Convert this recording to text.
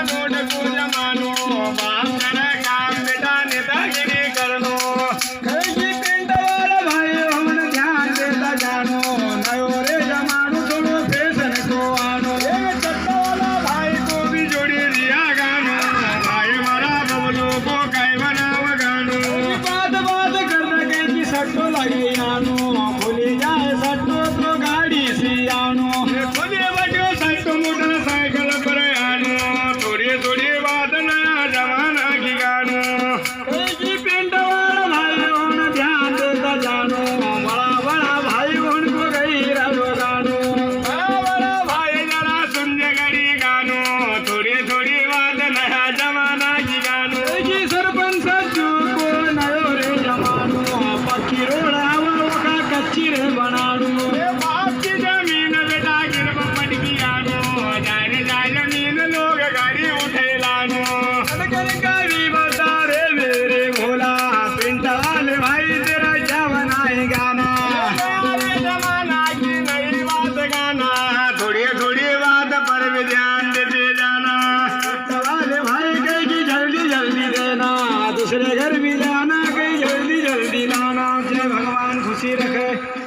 Note को जमानो बाप करे काम बेटा नेतागिरी करनो जी पिंड वाला भाई हमने ध्यान देता जानो नयो रे जमानो थोड़ो फैशन को आनो चट्टा वाला भाई को भी जोड़ी दिया गानो भाई मारा बबलू को कई बनाव गानो बात बात करने के जी सट्टो लगे आनो खुली जाए सट्टो तो गाड़ी सी आनो खुले बटो सट्टो मोटरसाइकिल पर आनो थोड़ी थोड़ी बात नया जमाना की गानो जी पिंड वाला भाई हमने ध्यान देता जानो बड़ा बड़ा भाई उनको गई रहो गानो बड़ा भाई जरा सुन गड़ी गानो थोड़ी थोड़ी बात नया जमाना की गानो जी सरपंच को नयो रे जमानो पक्की रोड आवा का कच्ची रे बनाड़ू बाप की जमीन बेटा गिर पटकी आनो जाने जा जमीन लोग गाड़ी उठे लानो गाड़ी बता रे मेरे भोला पिंड वाले भाई तेरा क्या बनाए गाना जमाना की नई बात गाना थोड़ी थोड़ी बात पर भी ध्यान देते जाना वाले भाई कहीं की जल्दी जल्दी देना दूसरे घर भी जाना कहीं जल्दी जल्दी लाना जय भगवान खुशी रखे।